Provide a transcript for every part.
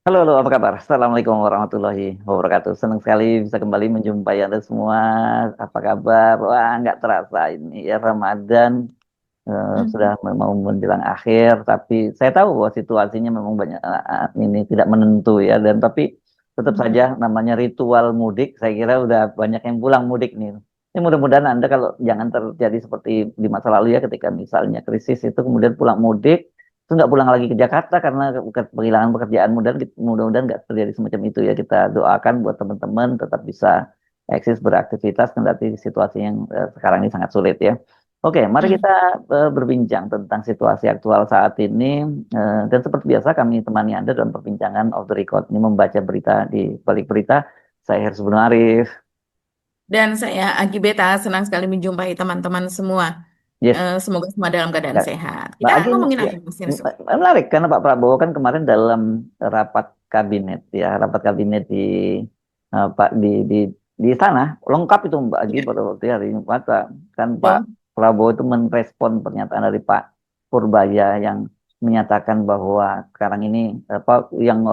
Halo, halo, apa kabar? Assalamualaikum warahmatullahi wabarakatuh. Senang sekali bisa kembali menjumpai Anda semua. Apa kabar? Wah, nggak terasa ini ya Ramadan Mhm, sudah mau menjelang akhir. Tapi saya tahu bahwa situasinya memang banyak ini tidak menentu ya. Dan tapi tetap mhm. saja namanya ritual mudik. Saya kira udah banyak yang pulang mudik nih. Ini mudah-mudahan Anda kalau jangan terjadi seperti di masa lalu ya, ketika misalnya krisis itu kemudian pulang mudik itu nggak pulang lagi ke Jakarta karena kehilangan pekerjaan. Mudah-mudahan nggak terjadi semacam itu ya. Kita doakan buat teman-teman tetap bisa eksis beraktivitas kendati situasi yang sekarang ini sangat sulit ya. Oke, mari Mhm. kita berbincang tentang situasi aktual saat ini. Dan seperti biasa kami temani Anda dalam perbincangan off the record ini, membaca berita di balik berita. Saya Hersubun Arif. Dan saya Agi Beta senang sekali menjumpai teman-teman semua. Yes, Semoga semua dalam ya. keadaan sehat. Mbak Kita Agi, ngomongin ya, apa, Mas Yusuf? menarik karena Pak Prabowo kan kemarin dalam rapat kabinet ya, rapat kabinet Pak di sana lengkap itu Mbak Agi Ya, pada waktu hari Jumat, kan Pak betul. Prabowo itu merespon pernyataan dari Pak Purbaya yang menyatakan bahwa sekarang ini apa yang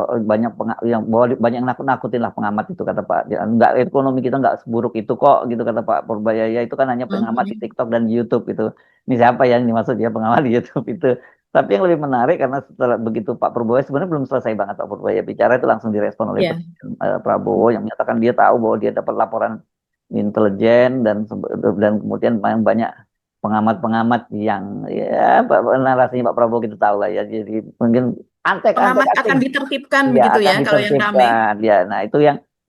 yang bahwa banyak yang nakut-nakutin lah pengamat itu, kata Pak. Ya, enggak, ekonomi kita nggak seburuk itu kok gitu kata Pak Purbaya, ya itu kan hanya pengamat di Mhm. TikTok dan YouTube itu. Ini siapa yang dimaksud ya pengamat di YouTube itu. Tapi yang lebih menarik karena setelah begitu Pak Prabowo sebenarnya belum selesai banget Pak Prabowo bicara, itu langsung direspon oleh Ya. Presiden Prabowo yang menyatakan dia tahu bahwa dia dapat laporan intelijen dan kemudian banyak pengamat-pengamat yang ya narasinya Pak Prabowo kita tahu lah ya, jadi mungkin antek-antek Pengamat akan asing ditertibkan ya begitu akan ya kalau yang rame. ditertibkan ya. Nah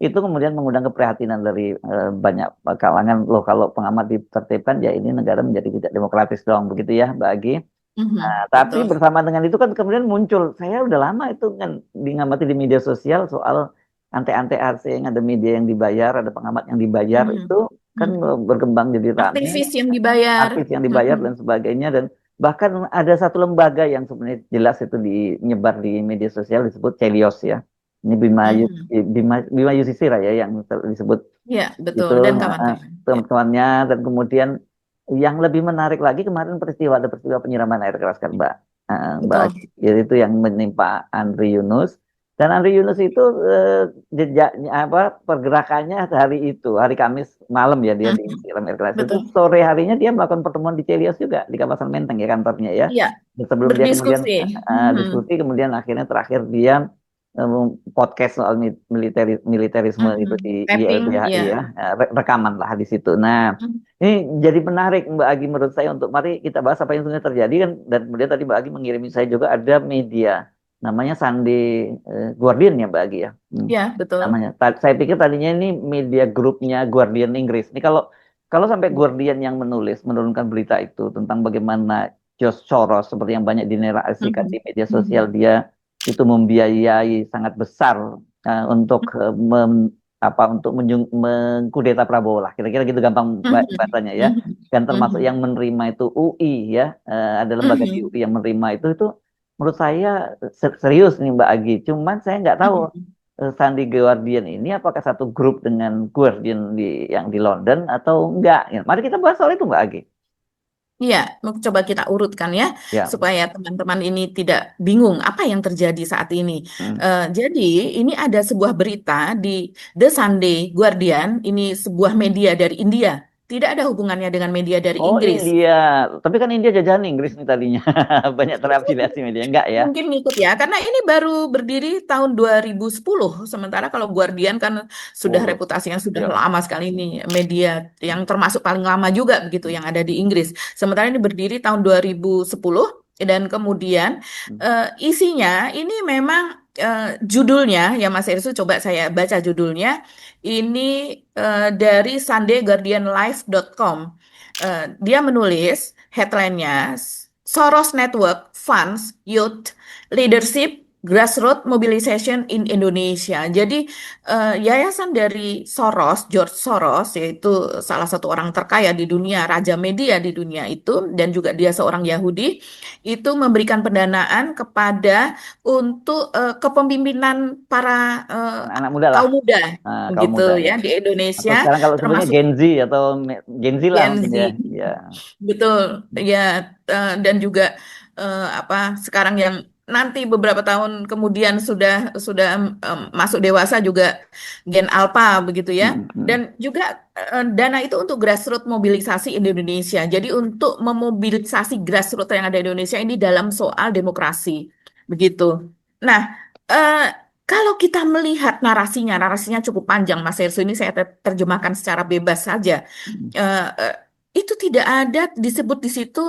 itu kemudian mengundang keprihatinan dari banyak kalangan. Loh, kalau pengamat ditertibkan ya ini negara menjadi tidak demokratis dong, begitu ya bagi. Nah, Mhm, tapi betul. bersama dengan itu kan kemudian muncul, saya udah lama itu kan mengamati di media sosial soal ante-ante asing, ada media yang dibayar, ada pengamat yang dibayar, itu Mhm. kan Mhm. berkembang jadi rame, Aktivis yang dibayar. artis yang dibayar dan Mhm. sebagainya. Dan bahkan ada satu lembaga yang sebenarnya jelas itu nyebar di media sosial disebut Celios ya. Ini Mhm. Bima Yusisira ya yang disebut Ya, betul. itu, Dan kawan-kawan. Ya. teman-temannya. Dan kemudian yang lebih menarik lagi kemarin ada peristiwa penyiraman air keras kan Mbak Betul. Agi. Itu yang menimpa Andri Yunus. Dan Andri Yunus itu jejaknya apa, pergerakannya hari Kamis malam ya, dia Mhm. disiram air keras itu, Betul. sore harinya dia melakukan pertemuan di Celios juga di kawasan Menteng ya, kantornya ya. Iya, Dan sebelum dia kemudian berdiskusi. Mhm. diskusi, kemudian akhirnya terakhir dia podcast soal militerisme itu Mhm. di Tapping, YLBHI ya, ya. rekaman lah di situ. Nah, Mhm. ini jadi menarik Mbak Agi menurut saya, untuk mari kita bahas apa yang sebenarnya terjadi kan. Dan kemudian tadi Mbak Agi mengirimi saya juga ada media namanya Sunday Guardian ya Mbak Agi ya. Ya, betul. Namanya. Saya pikir tadinya ini media grupnya Guardian Inggris. Ini kalau kalau sampai Guardian yang menurunkan berita itu tentang bagaimana George Soros seperti yang banyak dinarasikan di Mhm. media sosial, Mhm. dia itu membiayai sangat besar untuk mengkudeta Prabowo lah, kira-kira gitu gampang Mhm. bahasanya ya. Mhm. Dan termasuk yang Mhm. menerima itu UI ya, ada lembaga di Mhm. UI yang menerima itu menurut saya serius nih Mbak Agi. Cuman saya nggak tahu Mhm. Sandi Guardian ini apakah satu grup dengan Guardian yang di London atau enggak ya. Mari kita bahas soal itu Mbak Agi. Iya, mau coba kita urutkan ya, Ya. supaya teman-teman ini tidak bingung apa yang terjadi saat ini. Hmm. Jadi, ini ada sebuah berita di The Sunday Guardian, ini sebuah media dari India, tidak ada hubungannya dengan media dari Oh, Inggris. India. Tapi kan India jajahan Inggris nih tadinya. Banyak terafiliasi media. Enggak ya? Mungkin ngikut ya, karena ini baru berdiri tahun 2010. Sementara kalau Guardian kan sudah Oh, reputasinya sudah ya. lama sekali, ini media yang termasuk paling lama juga begitu yang ada di Inggris. Sementara ini berdiri tahun 2010 dan kemudian isinya ini memang judulnya ya Mas Ersu, coba saya baca judulnya. Ini dari sundayguardianlive.com. Dia menulis headline-nya Soros Network Funds Youth Leadership Grassroots Mobilization in Indonesia. Jadi yayasan dari Soros, George Soros, yaitu salah satu orang terkaya di dunia, raja media di dunia itu, dan juga dia seorang Yahudi, itu memberikan pendanaan kepada untuk kepemimpinan para Anak-anak muda lah. kaum muda, Kaum begitu muda ya. ya, di Atau Indonesia, sekarang kalau sebutnya termasuk Gen Z atau Gen Z lah Gen mungkin Z. ya. Ya. Betul, ya, dan juga apa sekarang yang nanti beberapa tahun kemudian sudah masuk dewasa juga Gen Alpha begitu ya. Mm, mm, Dan juga dana itu untuk grassroots mobilisasi di Indonesia. Jadi untuk memobilisasi grassroots yang ada di Indonesia ini dalam soal demokrasi begitu. Nah, eh, kalau kita melihat narasinya cukup panjang, Mas Ersu, ini saya terjemahkan secara bebas saja. mm, Eh, eh, itu tidak ada disebut di situ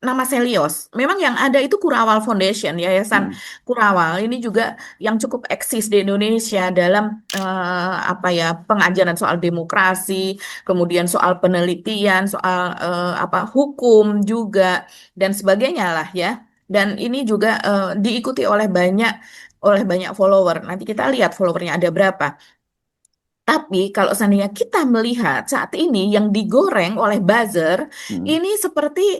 nama Selios. Memang yang ada itu Kurawal Foundation, Yayasan mm, Kurawal. Ini juga yang cukup eksis di Indonesia dalam apa ya, pengajaran soal demokrasi, kemudian soal penelitian, soal apa hukum juga dan sebagainya lah ya. Dan ini juga diikuti oleh banyak follower. Nanti kita lihat followernya ada berapa. Tapi kalau seandainya kita melihat saat ini yang digoreng oleh buzzer, mm, ini seperti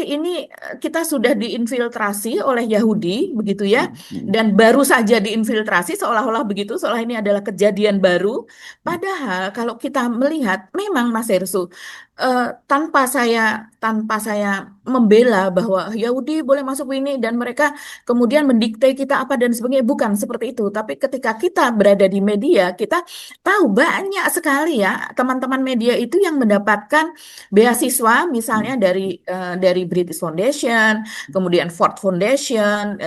ini kita sudah diinfiltrasi oleh Yahudi, begitu ya, mm, mm, dan baru saja diinfiltrasi seolah-olah begitu, seolah ini adalah kejadian baru. mm, Padahal kalau kita melihat, memang Mas Hersu, tanpa saya membela bahwa Yahudi boleh masuk ini dan mereka kemudian mendikte kita apa dan sebagainya. Bukan seperti itu. Tapi ketika kita berada di media, kita tahu banyak sekali ya teman-teman media itu yang mendapatkan beasiswa mm, misalnya dari British Foundation, kemudian Ford Foundation,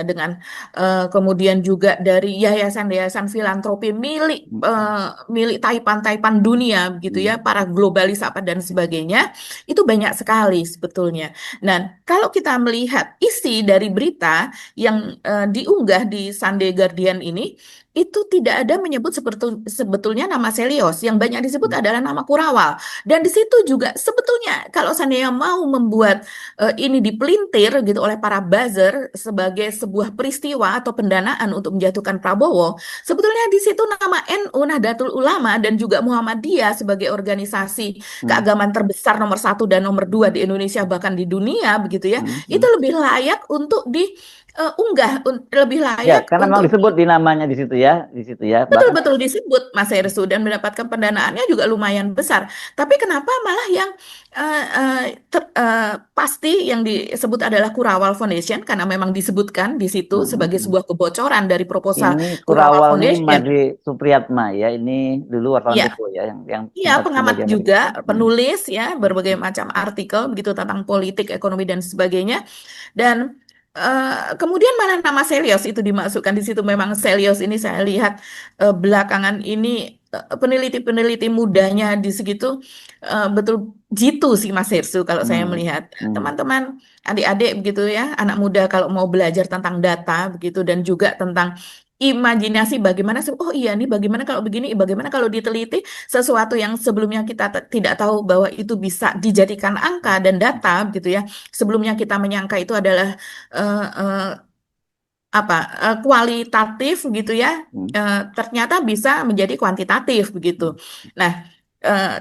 kemudian juga dari yayasan-yayasan filantropi milik mm, milik taipan-taipan dunia gitu mm, ya, para globalis apa dan sebagainya. Itu banyak sekali sebetulnya. Nah, kalau kita melihat isi dari berita yang diunggah di Sunday Guardian ini itu tidak ada menyebut sebetulnya nama Selios, yang banyak disebut mm. adalah nama Kurawal. Dan di situ juga sebetulnya kalau seandainya mau membuat ini dipelintir gitu oleh para buzzer sebagai sebuah peristiwa atau pendanaan untuk menjatuhkan Prabowo, sebetulnya di situ nama NU Nahdlatul Ulama dan juga Muhammadiyah sebagai organisasi Mm, keagamaan terbesar nomor satu dan nomor dua di Indonesia bahkan di dunia begitu ya, mm, itu mm. lebih layak untuk diunggah, lebih Ya, layak karena memang untuk disebut di namanya di situ ya. Bahkan betul-betul disebut Mas Hersu dan mendapatkan pendanaannya juga lumayan besar. Tapi kenapa malah yang pasti yang disebut adalah Kurawal Foundation karena memang disebutkan di mm, situ mm, sebagai mm. sebuah kebocoran dari proposal Ini Kurawal Kurawal nih Foundation. Madri Supriyatma ya. Ini dulu wartawan Ya, Tempo ya yang iya, sempat tinggal pengamat di Amerika. juga, Mm, penulis ya, berbagai mm, macam artikel begitu tentang politik, ekonomi dan sebagainya. Dan kemudian mana nama Selios itu dimasukkan di situ. Memang Selios ini saya lihat belakangan ini peneliti-peneliti mudanya di segitu betul jitu sih Mas Hersu kalau saya mm, melihat. mm. Teman-teman, adik-adik begitu ya, anak muda kalau mau belajar tentang data begitu dan juga tentang imajinasi bagaimana sih, oh iya nih bagaimana kalau begini, bagaimana kalau diteliti sesuatu yang sebelumnya kita tidak tahu bahwa itu bisa dijadikan angka dan data gitu ya. Sebelumnya kita menyangka itu adalah eh, eh, apa kualitatif gitu ya. Mm. Ternyata bisa menjadi kuantitatif begitu. Nah,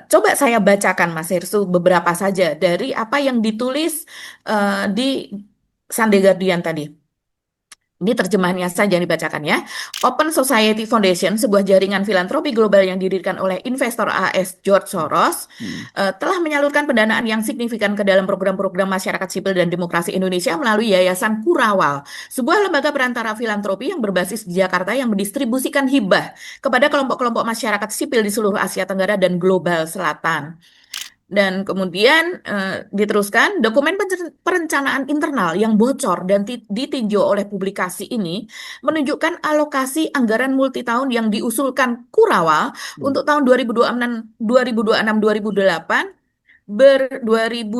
coba saya bacakan Mas Hersu beberapa saja dari apa yang ditulis di Sunday Guardian tadi. Ini terjemahannya saja dibacakan ya. Open Society Foundation, sebuah jaringan filantropi global yang didirikan oleh investor AS George Soros, Hmm. telah menyalurkan pendanaan yang signifikan ke dalam program-program masyarakat sipil dan demokrasi Indonesia melalui Yayasan Kurawal, sebuah lembaga perantara filantropi yang berbasis di Jakarta yang mendistribusikan hibah kepada kelompok-kelompok masyarakat sipil di seluruh Asia Tenggara dan global selatan. Dan kemudian diteruskan, dokumen perencanaan internal yang bocor dan ditinjau oleh publikasi ini menunjukkan alokasi anggaran multitahun yang diusulkan Kurawal Hmm. untuk tahun 2026-2028 2028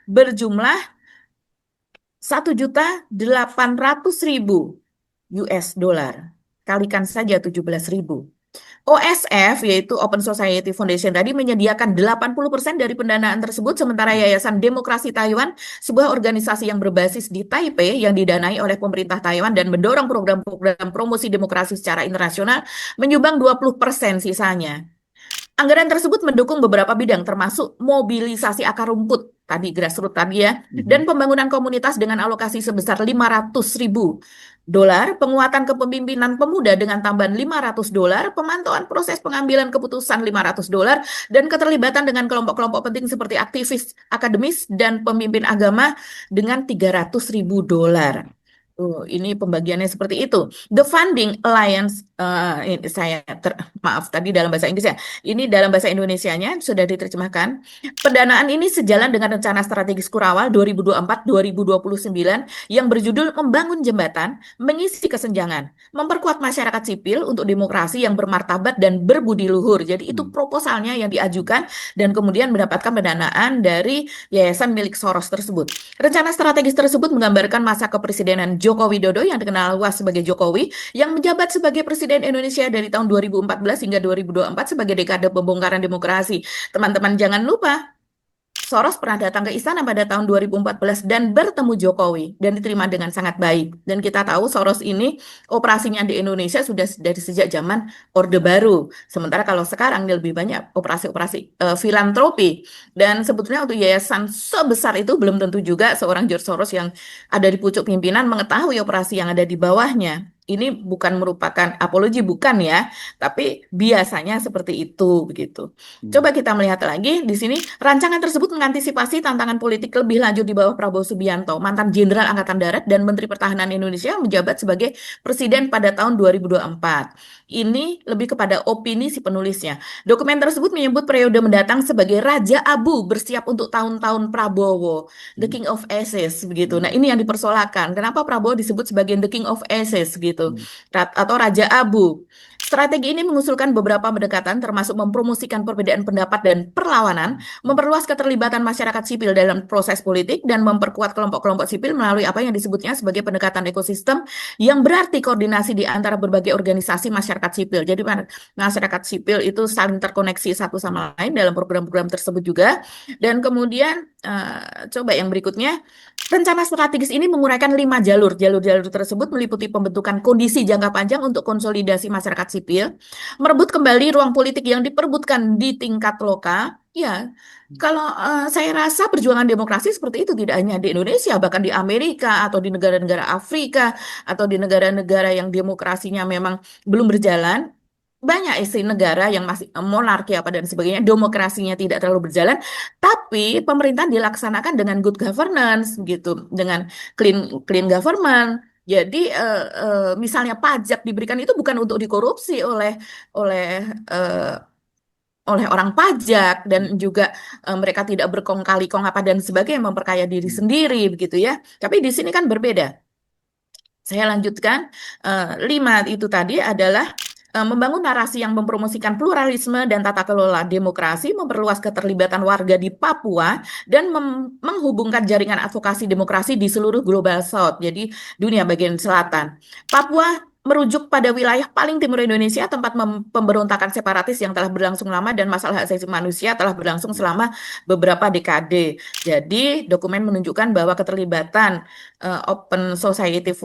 berjumlah 1.800.000 US dollar. Kalikan saja 17.000. OSF, yaitu Open Society Foundation tadi, menyediakan 80% dari pendanaan tersebut, sementara Yayasan Demokrasi Taiwan, sebuah organisasi yang berbasis di Taipei yang didanai oleh pemerintah Taiwan dan mendorong program-program promosi demokrasi secara internasional, menyumbang 20% sisanya. Anggaran tersebut mendukung beberapa bidang, termasuk mobilisasi akar rumput, tadi grassroots tadi ya, dan pembangunan komunitas dengan alokasi sebesar 500.000 dolar, penguatan kepemimpinan pemuda dengan tambahan 500 dolar, pemantauan proses pengambilan keputusan 500 dolar, dan keterlibatan dengan kelompok-kelompok penting seperti aktivis akademis dan pemimpin agama dengan 300.000 dolar. Ini pembagiannya seperti itu. The Funding Alliance, maaf tadi dalam bahasa Inggris ya. Ini dalam bahasa Indonesianya sudah diterjemahkan. Pendanaan ini sejalan dengan rencana strategis Kurawal 2024-2029 yang berjudul Membangun Jembatan, Mengisi Kesenjangan, Memperkuat Masyarakat Sipil untuk Demokrasi yang Bermartabat dan Berbudi Luhur. Jadi itu proposalnya yang diajukan dan kemudian mendapatkan pendanaan dari yayasan milik Soros tersebut. Rencana strategis tersebut menggambarkan masa kepresidenan Joko Widodo yang dikenal luas sebagai Jokowi yang menjabat sebagai Presiden Indonesia dari tahun 2014 hingga 2024 sebagai dekade pembongkaran demokrasi. Teman-teman jangan lupa, Soros pernah datang ke istana pada tahun 2014 dan bertemu Jokowi dan diterima dengan sangat baik. Dan kita tahu Soros ini operasinya di Indonesia sudah dari sejak zaman Orde Baru. Sementara kalau sekarang dia lebih banyak operasi-operasi filantropi. Dan sebetulnya untuk yayasan sebesar itu belum tentu juga seorang George Soros yang ada di pucuk pimpinan mengetahui operasi yang ada di bawahnya. Ini bukan merupakan apologi, bukan ya, tapi biasanya seperti itu begitu. Coba kita melihat lagi di sini, rancangan tersebut mengantisipasi tantangan politik lebih lanjut di bawah Prabowo Subianto, mantan Jenderal Angkatan Darat dan Menteri Pertahanan Indonesia menjabat sebagai Presiden pada tahun 2024. Ini lebih kepada opini si penulisnya. Dokumen tersebut menyebut periode mendatang sebagai Raja Abu bersiap untuk tahun-tahun Prabowo, The King of Aces begitu. Nah, ini yang dipersoalkan. Kenapa Prabowo disebut sebagai The King of Aces gitu, atau Raja Abu? Strategi ini mengusulkan beberapa pendekatan termasuk mempromosikan perbedaan pendapat dan perlawanan, memperluas keterlibatan masyarakat sipil dalam proses politik, dan memperkuat kelompok-kelompok sipil melalui apa yang disebutnya sebagai pendekatan ekosistem yang berarti koordinasi di antara berbagai organisasi masyarakat sipil. Jadi masyarakat sipil itu saling terkoneksi satu sama lain dalam program-program tersebut juga. Dan kemudian coba yang berikutnya, rencana strategis ini menguraikan 5 jalur. Jalur-jalur tersebut meliputi pembentukan kondisi jangka panjang untuk konsolidasi masyarakat sipil, merebut kembali ruang politik yang diperebutkan di tingkat lokal. Ya, kalau saya rasa perjuangan demokrasi seperti itu tidak hanya di Indonesia, bahkan di Amerika atau di negara-negara Afrika atau di negara-negara yang demokrasinya memang belum berjalan. Banyak isi negara yang masih monarki apa dan sebagainya, demokrasinya tidak terlalu berjalan, tapi pemerintahan dilaksanakan dengan good governance gitu, dengan clean government. Jadi misalnya pajak diberikan itu bukan untuk dikorupsi oleh eh, oleh orang pajak dan juga mereka tidak berkong kali kong apa dan sebagainya memperkaya diri sendiri begitu ya. Tapi di sini kan berbeda. Saya lanjutkan, 5 itu tadi adalah membangun narasi yang mempromosikan pluralisme dan tata kelola demokrasi, memperluas keterlibatan warga di Papua, dan menghubungkan jaringan advokasi demokrasi di seluruh Global South, jadi dunia bagian selatan. Papua merujuk pada wilayah paling timur Indonesia, tempat pemberontakan separatis yang telah berlangsung lama dan masalah hak asasi manusia telah berlangsung selama beberapa dekade. Jadi dokumen menunjukkan bahwa keterlibatan Open Society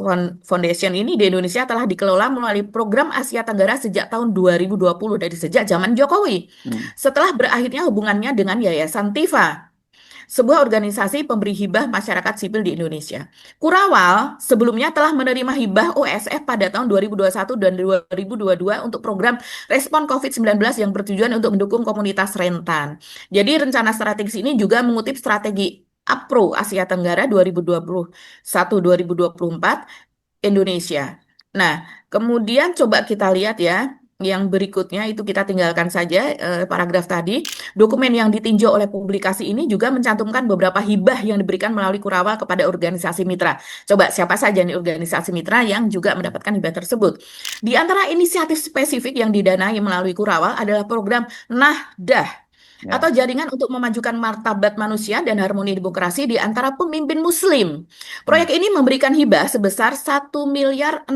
Foundation ini di Indonesia telah dikelola melalui program Asia Tenggara sejak tahun 2020, dari sejak zaman Jokowi. Setelah berakhirnya hubungannya dengan Yayasan Tifa, sebuah organisasi pemberi hibah masyarakat sipil di Indonesia. Kurawal sebelumnya telah menerima hibah OSF pada tahun 2021 dan 2022 untuk program respon COVID-19 yang bertujuan untuk mendukung komunitas rentan. Jadi rencana strategis ini juga mengutip strategi APRO Asia Tenggara 2021-2024 Indonesia. Nah, kemudian coba kita lihat ya, yang berikutnya itu kita tinggalkan saja paragraf tadi. Dokumen yang ditinjau oleh publikasi ini juga mencantumkan beberapa hibah yang diberikan melalui Kurawal kepada organisasi mitra. Coba siapa saja nih organisasi mitra yang juga mendapatkan hibah tersebut. Di antara inisiatif spesifik yang didanai melalui Kurawal adalah program Nahdah, atau jaringan untuk memajukan martabat manusia dan harmoni demokrasi di antara pemimpin Muslim. Proyek ini memberikan hibah sebesar 1.600.000.000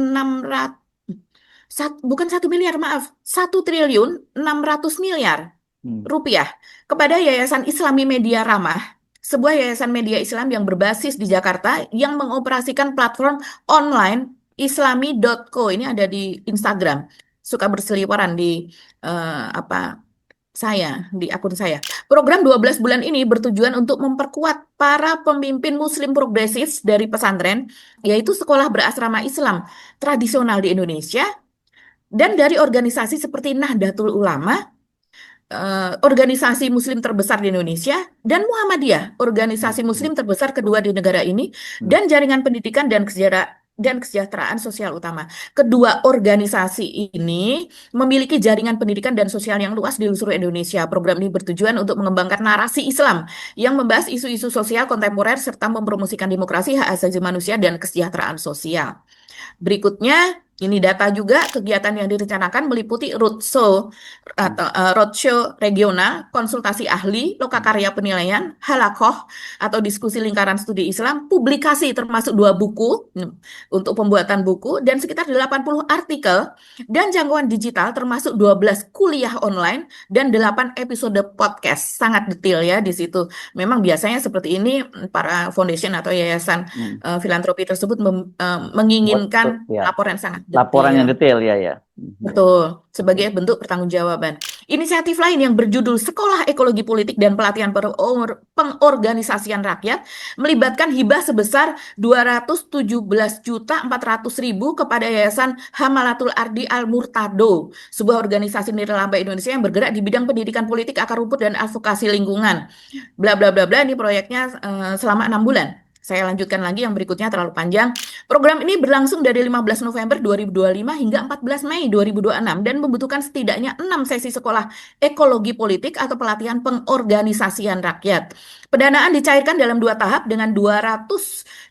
rupiah kepada Yayasan Islami Media Ramah, sebuah yayasan media Islam yang berbasis di Jakarta yang mengoperasikan platform online islami.co. Ini ada di Instagram, suka berseliweran di di akun saya. Program 12 bulan ini bertujuan untuk memperkuat para pemimpin Muslim progresif dari pesantren, yaitu sekolah berasrama Islam tradisional di Indonesia, dan dari organisasi seperti Nahdlatul Ulama, organisasi Muslim terbesar di Indonesia, dan Muhammadiyah, organisasi Hmm. Muslim terbesar kedua di negara ini, Hmm. dan jaringan pendidikan dan kesejahteraan sosial utama. Kedua organisasi ini memiliki jaringan pendidikan dan sosial yang luas di seluruh Indonesia. Program ini bertujuan untuk mengembangkan narasi Islam yang membahas isu-isu sosial kontemporer serta mempromosikan demokrasi, hak asasi manusia, dan kesejahteraan sosial. Berikutnya, ini data juga kegiatan yang direncanakan meliputi roadshow regional, konsultasi ahli, lokakarya penilaian, halakoh atau diskusi lingkaran studi Islam, publikasi termasuk 2 buku untuk pembuatan buku, dan sekitar 80 artikel, dan jangkauan digital termasuk 12 kuliah online dan 8 episode podcast. Sangat detail ya di situ. Memang biasanya seperti ini para foundation atau yayasan Hmm. filantropi tersebut Buat menginginkan ya laporan sangat laporan yang detail. detail ya. Betul, Oke. sebagai bentuk pertanggungjawaban. Inisiatif lain yang berjudul Sekolah Ekologi Politik dan Pelatihan Pengorganisasian Rakyat melibatkan hibah sebesar 217.400.000 kepada Yayasan Hamalatul Ardi Al Murtado, sebuah organisasi nirlaba Indonesia yang bergerak di bidang pendidikan politik, akar rumput, dan advokasi lingkungan. Bla bla bla bla. Ini proyeknya selama 6 bulan. Saya lanjutkan lagi yang berikutnya terlalu panjang. Program ini berlangsung dari 15 November 2025 hingga 14 Mei 2026 dan membutuhkan setidaknya 6 sesi sekolah ekologi politik atau pelatihan pengorganisasian rakyat. Pendanaan dicairkan dalam 2 tahap dengan 200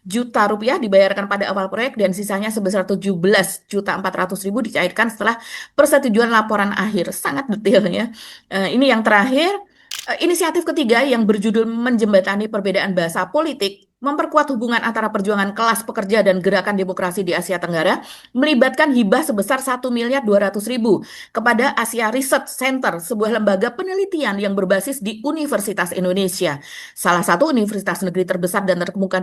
juta rupiah dibayarkan pada awal proyek dan sisanya sebesar 17.400.000 dicairkan setelah persetujuan laporan akhir. Sangat detail ya. Ini yang terakhir. Inisiatif ketiga yang berjudul Menjembatani Perbedaan Bahasa Politik, memperkuat hubungan antara perjuangan kelas pekerja dan gerakan demokrasi di Asia Tenggara, melibatkan hibah sebesar 1.200.000 kepada Asia Research Center, sebuah lembaga penelitian yang berbasis di Universitas Indonesia, salah satu universitas negeri terbesar dan terkemuka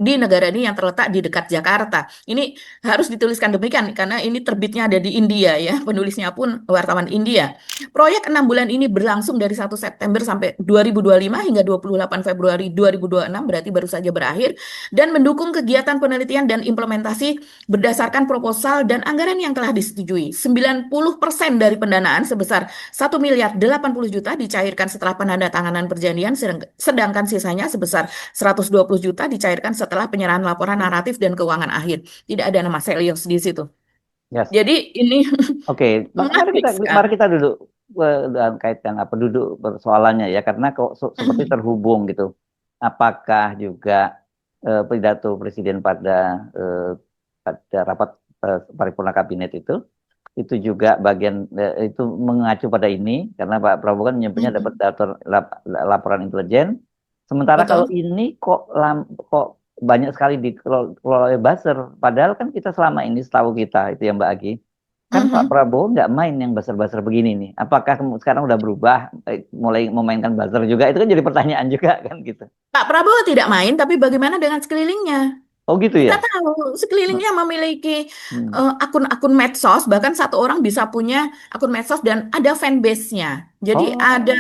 di negara ini yang terletak di dekat Jakarta. Ini harus dituliskan demikian karena ini terbitnya ada di India ya, penulisnya pun wartawan India. Proyek 6 bulan ini berlangsung dari 1 September sampai 2025 hingga 28 Februari 2026, berarti baru saja berakhir, dan mendukung kegiatan penelitian dan implementasi berdasarkan proposal dan anggaran yang telah disetujui. 90% dari pendanaan sebesar 1.080.000.000 dicairkan setelah penandatanganan perjanjian, sedangkan sisanya sebesar 120 juta dicairkan setelah penyerahan laporan naratif dan keuangan akhir. Tidak ada nama sales di situ. Yes. Jadi ini Oke, menarik mari sekali. kita duduk dalam kaitan duduk persoalannya ya, karena kok seperti terhubung gitu. Apakah juga pidato Presiden pada rapat paripurna kabinet itu juga bagian itu mengacu pada ini, karena Pak Prabowo kan menyebutnya dapat laporan intelijen. Sementara kalau Betul. ini kok banyak sekali dikelola oleh buzzer, padahal kan kita selama ini setahu kita itu ya Mbak Agi, kan Pak Prabowo nggak main yang buzzer-buzzer begini nih. Apakah sekarang udah berubah, mulai memainkan buzzer juga? Itu kan jadi pertanyaan juga kan gitu. Pak Prabowo tidak main, tapi bagaimana dengan sekelilingnya? Oh gitu Kita ya? tahu sekelilingnya memiliki Hmm. akun-akun medsos, bahkan satu orang bisa punya akun medsos dan ada fanbase-nya. Jadi ada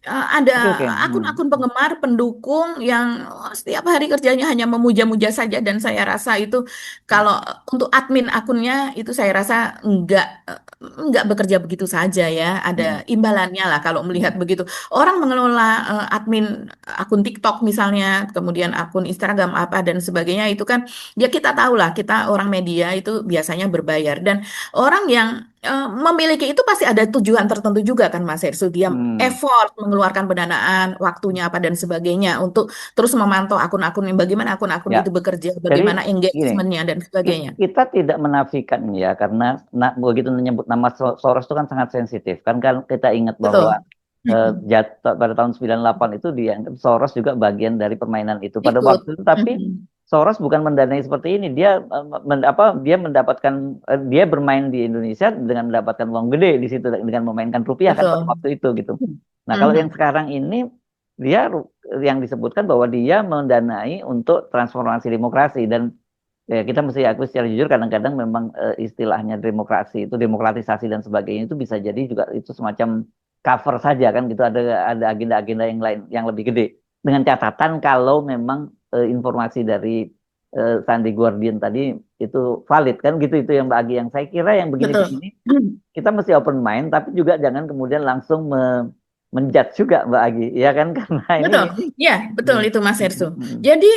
Oh, ada oke oke. akun-akun penggemar, pendukung yang setiap hari kerjanya hanya memuja-muja saja, dan saya rasa itu kalau untuk admin akunnya itu saya rasa enggak bekerja begitu saja ya. Hmm. Ada imbalannya lah kalau melihat begitu. Orang mengelola admin akun TikTok misalnya, kemudian akun Instagram apa dan sebagainya, itu kan ya kita tahu lah, kita orang media itu biasanya berbayar, dan orang yang memiliki itu pasti ada tujuan tertentu juga kan Mas Hersu. Dia effort mengeluarkan pendanaan, waktunya apa dan sebagainya untuk terus memantau akun-akun yang bagaimana akun-akun Ya, itu bekerja, jadi bagaimana gini, engagement-nya dan sebagainya. kita tidak menafikan ya, karena begitu menyebut nama Soros itu kan sangat sensitif. Kan kita ingat bahwa Betul. Mm-mm. pada tahun 98 itu dianggap Soros juga bagian dari permainan itu pada Ikut. waktu itu, tapi Mm-mm. Soros bukan mendanai seperti ini. Dia dia mendapatkan dia bermain di Indonesia dengan mendapatkan uang gede di situ dengan memainkan rupiah kan pada Betul. waktu itu gitu. Nah, kalau yang sekarang ini dia yang disebutkan bahwa dia mendanai untuk transformasi demokrasi, dan ya, kita mesti akui secara jujur kadang-kadang memang istilahnya demokrasi itu demokratisasi dan sebagainya itu bisa jadi juga itu semacam cover saja kan gitu, ada agenda-agenda yang lain yang lebih gede. Dengan catatan kalau memang informasi dari Sunday Guardian tadi itu valid kan gitu, itu yang Mbak Agi, yang saya kira yang Betul. begini-begini kita mesti open mind, tapi juga jangan kemudian langsung menjudge juga Mbak Agi, ya kan karena Betul, ini ya betul hmm, itu Mas hmm, Hersu. hmm, Jadi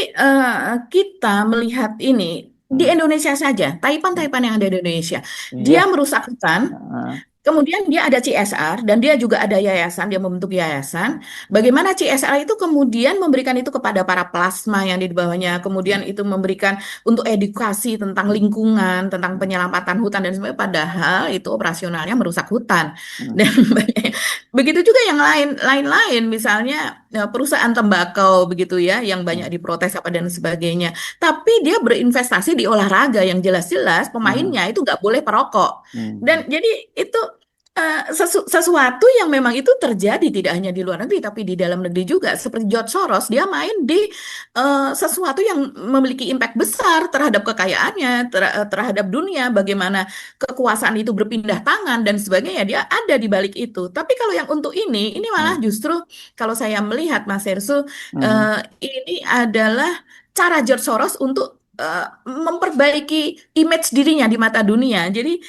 kita melihat ini di hmm, Indonesia saja, hmm, Taipan-Taipan yang ada di Indonesia, dia iya, merusak hutan. uh, Kemudian dia ada CSR dan dia juga ada yayasan, dia membentuk yayasan. Bagaimana CSR itu kemudian memberikan itu kepada para plasma yang di bawahnya, kemudian itu memberikan untuk edukasi tentang lingkungan, tentang penyelamatan hutan dan sebagainya, padahal itu operasionalnya merusak hutan. Dan begitu juga yang lain-lain, misalnya perusahaan tembakau begitu ya, yang banyak diprotes apa dan sebagainya. Tapi dia berinvestasi di olahraga yang jelas-jelas pemainnya itu nggak boleh perokok. Dan jadi itu sesuatu yang memang itu terjadi tidak hanya di luar negeri tapi di dalam negeri juga. Seperti George Soros, dia main di sesuatu yang memiliki impact besar terhadap kekayaannya, terhadap dunia, bagaimana kekuasaan itu berpindah tangan dan sebagainya. Dia ada di balik itu. Tapi kalau yang untuk ini malah justru kalau saya melihat Mas Hersu, ini adalah cara George Soros untuk memperbaiki image dirinya di mata dunia. Jadi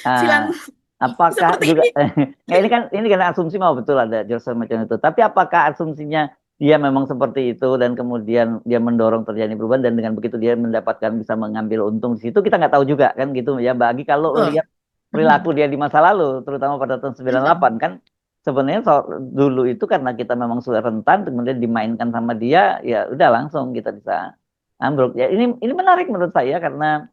apakah seperti juga ini. nggak, ini kan asumsi mau betul ada Johnson macam itu. Tapi apakah asumsinya dia memang seperti itu dan kemudian dia mendorong terjadi perubahan dan dengan begitu dia mendapatkan bisa mengambil untung di situ, kita nggak tahu juga kan gitu ya bagi kalau Betul. lihat perilaku dia di masa lalu terutama pada tahun 98 kan sebenarnya dulu itu karena kita memang sudah rentan kemudian dimainkan sama dia ya udah langsung kita bisa ambruk. Ya ini menarik menurut saya karena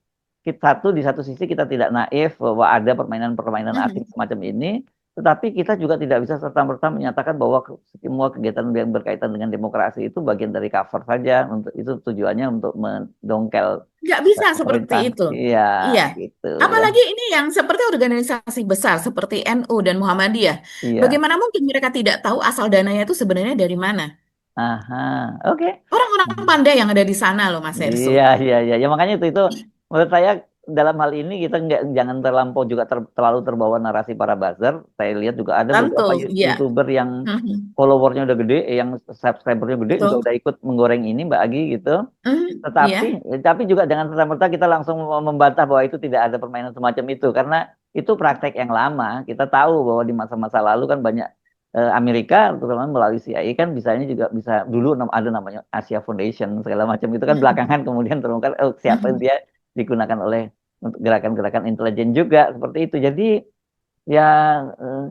satu di satu sisi kita tidak naif bahwa ada permainan-permainan asing semacam ini, tetapi kita juga tidak bisa serta-merta menyatakan bahwa semua kegiatan yang berkaitan dengan demokrasi itu bagian dari cover saja, untuk itu tujuannya untuk mendongkel Nggak bisa seperti pemerintah. itu. Iya, Iya. gitu ya. Apalagi ini yang seperti organisasi besar seperti NU dan Muhammadiyah. Iya. Bagaimana mungkin mereka tidak tahu asal dananya itu sebenarnya dari mana? Aha, oke. Orang-orang pandai yang ada di sana loh, Mas Herso. Iya, iya, iya. Ya makanya itu menurut saya dalam hal ini kita jangan terlampau juga terlalu terbawa narasi para buzzer. Saya lihat juga ada Tentu, beberapa iya. YouTuber yang Mhm. followernya udah gede, yang subscribernya gede juga Betul. udah ikut menggoreng ini Mbak Agi gitu. Tetapi Iya. tapi juga jangan serta-merta kita langsung membantah bahwa itu tidak ada permainan semacam itu karena itu praktek yang lama. Kita tahu bahwa di masa-masa lalu kan banyak Amerika terutama melalui CIA kan bisanya juga bisa dulu ada namanya Asia Foundation segala macam itu kan belakangan kemudian terungkap siapa dia digunakan oleh untuk gerakan-gerakan intelijen juga seperti itu. Jadi ya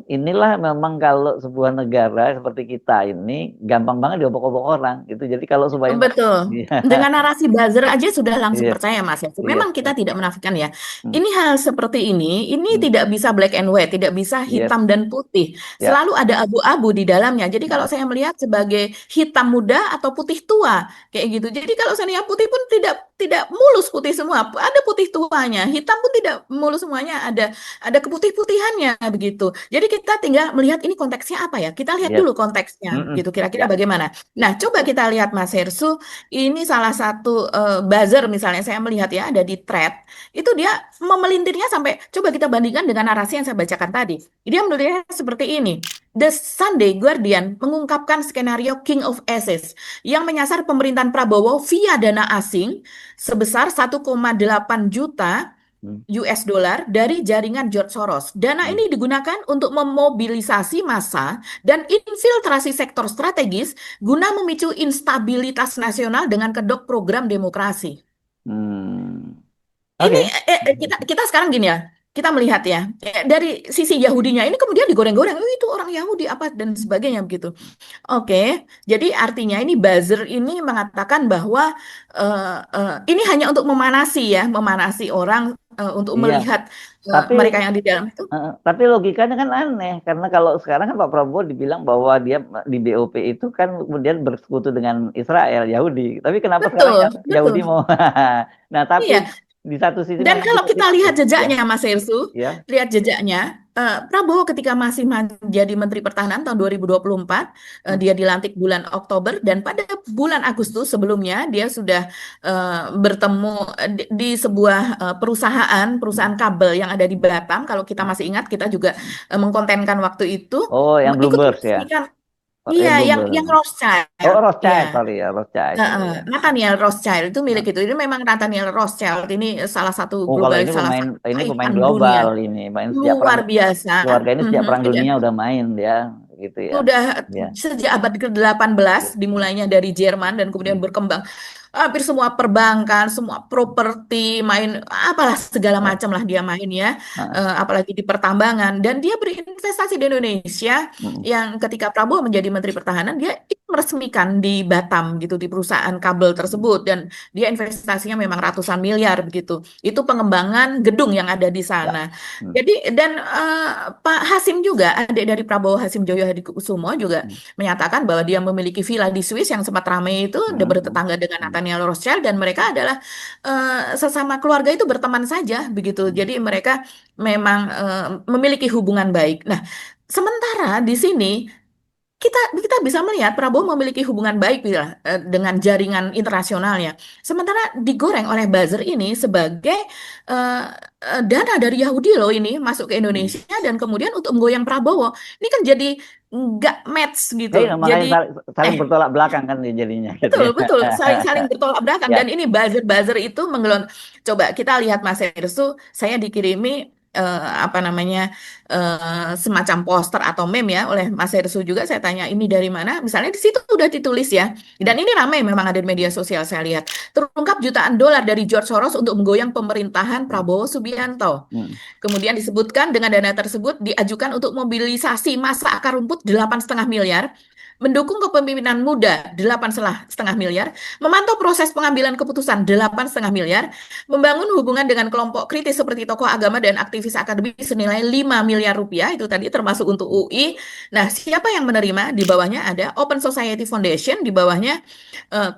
inilah memang kalau sebuah negara seperti kita ini gampang banget diobok-obok orang gitu. Jadi kalau supaya Betul. iya, Dengan narasi buzzer aja sudah langsung iya, percaya, Mas. Ya. iya, Memang kita tidak menafikan ya. hmm, Ini hal seperti ini hmm, tidak bisa black and white, tidak bisa yes, hitam dan putih. ya, Selalu ada abu-abu di dalamnya. Jadi kalau saya melihat sebagai hitam muda atau putih tua, kayak gitu. Jadi kalau saya lihat putih pun tidak mulus putih semua. Ada putih tuanya, hitam pun tidak mulus semuanya. Ada keputih-putihannya begitu. Jadi kita tinggal melihat ini konteksnya apa ya. Kita lihat yes, dulu konteksnya, gitu. Kira-kira ya, bagaimana. Nah, coba kita lihat Mas Hersu, ini salah satu buzzer misalnya saya melihat ya ada di thread, itu dia memelintirnya sampai coba kita bandingkan dengan narasi yang saya bacakan tadi. Dia menulisnya seperti ini. The Sunday Guardian mengungkapkan skenario King of Aces yang menyasar pemerintahan Prabowo via dana asing sebesar 1,8 juta US dollar dari jaringan George Soros. Dana ini digunakan untuk memobilisasi massa dan infiltrasi sektor strategis guna memicu instabilitas nasional dengan kedok program demokrasi. Ini oke, kita sekarang gini ya, kita melihat ya dari sisi Yahudinya ini kemudian digoreng-goreng, "Oh, itu orang Yahudi apa dan sebagainya begitu." Oke, jadi artinya ini buzzer ini mengatakan bahwa ini hanya untuk memanasi orang untuk iya. melihat Tapi mereka yang di dalam itu. tapi logikanya kan aneh karena kalau sekarang kan Pak Prabowo dibilang bahwa dia di BOP itu kan kemudian bersekutu dengan Israel Yahudi. Tapi kenapa sekarang Betul, Yahudi betul. mau? Nah, tapi Iya, Di satu sisi Dan memang kalau kita lihat ya, jejaknya, Mas Hersu, ya. lihat jejaknya, Prabowo ketika masih menjadi Menteri Pertahanan tahun 2024, Hmm. dia dilantik bulan Oktober, dan pada bulan Agustus sebelumnya dia sudah bertemu di sebuah perusahaan kabel yang ada di Batam. Kalau kita masih ingat, kita juga mengkontenkan waktu itu, Oh, yang ikut Bloomberg ya. meresmikan, Oh, iya, yang Bloomberg. Oh, Rothschild, Rothschild, ya. sorry ya, Rothschild. Ya, ya. Nathaniel Rothschild itu milik Nah. itu. Ini memang Nathaniel Rothschild ini salah satu Oh, kalau globalis, salah satu ini pemain taipan dunia. global ini, main sejak perang Luar biasa. keluarga ini sejak Mhm. perang Dan dunia udah main dia, gitu ya. udah Ya. sejak abad ke-18, dimulainya dari Jerman dan kemudian berkembang. Hampir semua perbankan, semua properti, main apalah segala Ya. macam lah dia main ya. Nah. Apalagi di pertambangan. Dan dia berinvestasi di Indonesia, yang ketika Prabowo menjadi Menteri Pertahanan, dia meresmikan di Batam gitu, di perusahaan kabel tersebut. Dan dia investasinya memang ratusan miliar begitu. Itu pengembangan gedung yang ada di Ya. sana. Jadi, dan Pak Hasim juga, adik dari Prabowo, Hasim Joyo Hadikusumo, juga menyatakan bahwa dia memiliki villa di Swiss yang sempat ramai itu, dia bertetangga dengan Nathaniel Rothschild, dan mereka adalah sesama keluarga itu berteman saja begitu. Jadi mereka memang memiliki hubungan baik. Nah, sementara di sini kita bisa melihat Prabowo memiliki hubungan baik ya, dengan jaringan internasionalnya. Sementara digoreng oleh buzzer ini sebagai eh, dana dari Yahudi loh, ini masuk ke Indonesia dan kemudian untuk menggoyang Prabowo. Ini kan jadi nggak match Ya, gitu. makanya Jadi saling bertolak belakang kan jadinya gitu betul, ya. betul, saling bertolak belakang. Ya. Dan ini buzzer-buzzer itu coba kita lihat Mas Hersu, saya dikirimi apa namanya, semacam poster atau meme ya oleh Mas Hersu juga. Saya tanya ini dari mana? Misalnya di situ udah ditulis ya. Dan ini ramai memang ada di media sosial saya lihat. Terungkap jutaan dolar dari George Soros untuk menggoyang pemerintahan Prabowo Subianto. Kemudian disebutkan dengan dana tersebut diajukan untuk mobilisasi massa akar rumput 8,5 miliar, mendukung kepemimpinan muda 8,5 miliar, memantau proses pengambilan keputusan 8,5 miliar, membangun hubungan dengan kelompok kritis seperti tokoh agama dan aktivis akademik senilai 5 miliar rupiah, itu tadi termasuk untuk UI. Nah, siapa yang menerima? Di bawahnya ada Open Society Foundation, di bawahnya eh,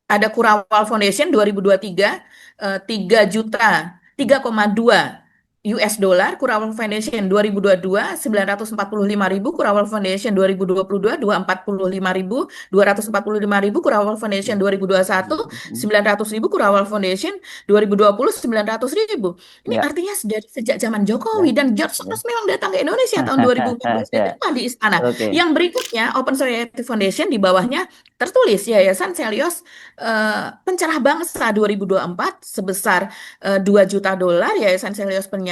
ada Kurawal Foundation 2023, 3 juta 3,2 US dollar, Kurawal Foundation 2022 945.000, Kurawal Foundation 2022 245.000, 245.000, Kurawal Foundation 2021 900.000, Kurawal Foundation 2020 900.000. Ini Ya. artinya sejak zaman Jokowi, dan George Soros memang datang ke Indonesia tahun 2014 Ya. di istana. Oke. Yang berikutnya Open Society Foundation, di bawahnya tertulis Yayasan Selios Pencerah Bangsa 2024 sebesar 2 juta dolar, Yayasan Selios Pencerah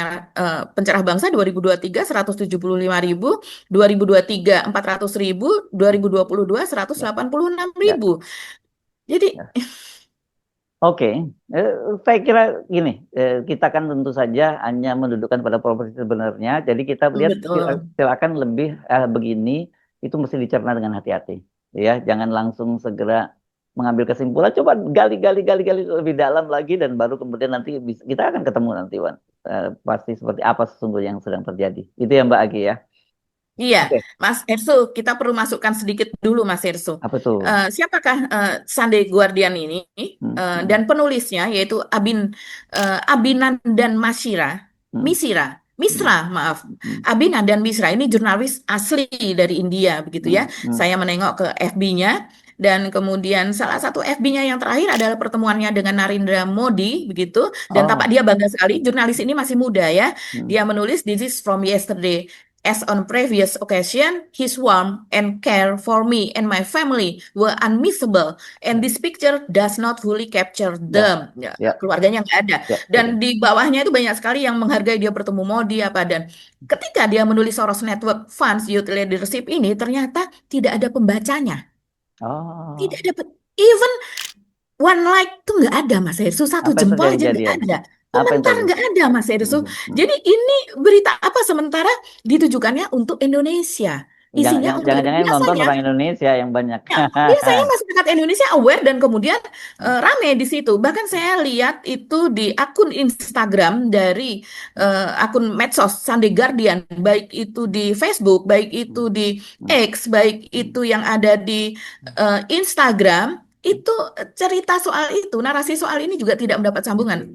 Bangsa 2023 175.000, 2023 400.000, 2022 186.000. Jadi Oke, saya kira gini, kita kan tentu saja hanya mendudukkan pada proporsi sebenarnya. Jadi kita lihat betul. silakan lebih begini, itu mesti dicerna dengan hati-hati, ya. Jangan langsung segera mengambil kesimpulan. Coba gali lebih dalam lagi, dan baru kemudian nanti kita akan ketemu nanti, Wan. Pasti seperti apa sesungguhnya yang sedang terjadi. Itu ya Mbak Agi ya. Iya, Oke. Mas Ersu, kita perlu masukkan sedikit dulu, Mas Ersu. Apa tuh? Siapakah Sunday Guardian ini? Dan penulisnya yaitu Abinandan Misra, maaf. Abinandan Misra ini jurnalis asli dari India, begitu ya. Saya menengok ke FB-nya. Dan kemudian salah satu FB-nya yang terakhir adalah pertemuannya dengan Narendra Modi, begitu. Dan tampak dia bangga sekali. Jurnalis ini masih muda ya. Dia menulis, "This is from yesterday. As on previous occasion, his warmth and care for me and my family were unmissable, and this picture does not fully capture them." Keluarganya nggak ada. Dan di bawahnya itu banyak sekali yang menghargai dia bertemu Modi apa. Dan ketika dia menulis Soros Network Funds Youth Leadership ini, ternyata tidak ada pembacanya. Tidak ada, even one like tuh nggak ada, Mas Hersu. Satu jempol aja nggak ada. Komentar nggak ada, Mas Hersu. Jadi ini berita apa sementara ditujukannya untuk Indonesia? Isinya Jangan-jangan nonton orang Indonesia yang banyak. Biasanya masyarakat Indonesia aware dan kemudian rame di situ. Bahkan saya lihat itu di akun Instagram dari akun medsos Sunday Guardian, baik itu di Facebook, baik itu di X, baik itu yang ada di Instagram. itu cerita soal itu, narasi soal ini juga tidak mendapat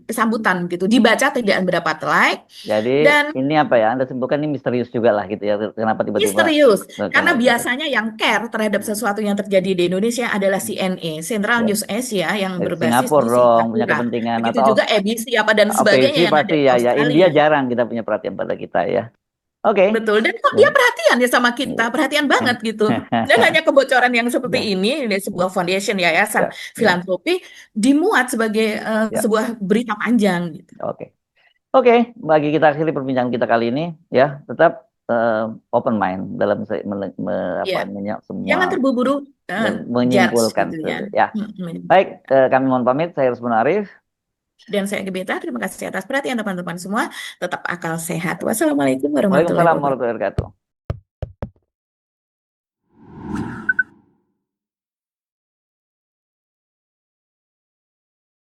sambutan gitu. Dibaca tidak mendapat like Jadi dan ini apa ya? Anda sebutkan ini misterius juga lah gitu ya. Kenapa tiba-tiba? misterius. Karena Kenapa? biasanya yang care terhadap sesuatu yang terjadi di Indonesia adalah CNN, Central Ya. News Asia yang berbasis Singapura di dong punya Singapura. kepentingan Begitu atau juga ABC apa dan APC sebagainya yang ada pasti di ya. Ya India Australia. jarang kita punya perhatian pada kita ya. Oke. Betul, dan kok Ya. dia perhatian ya sama kita, perhatian banget gitu. Dan hanya kebocoran yang seperti Ya. ini sebuah foundation, yayasan Ya. Ya. filantropi dimuat sebagai Ya. sebuah berita panjang gitu. Oke. Oke, bagi kita akhiri perbincangan kita kali ini ya, tetap open mind dalam Ya, jangan semua terburu-buru judge menyimpulkan gitu ya. ya. Baik, kami mohon pamit. Saya Rusman Arif. Dan saya Gebeta, terima kasih atas perhatian teman-teman semua. Tetap akal sehat. Wassalamualaikum warahmatullahi Waalaikumsalam wabarakatuh. warahmatullahi wabarakatuh.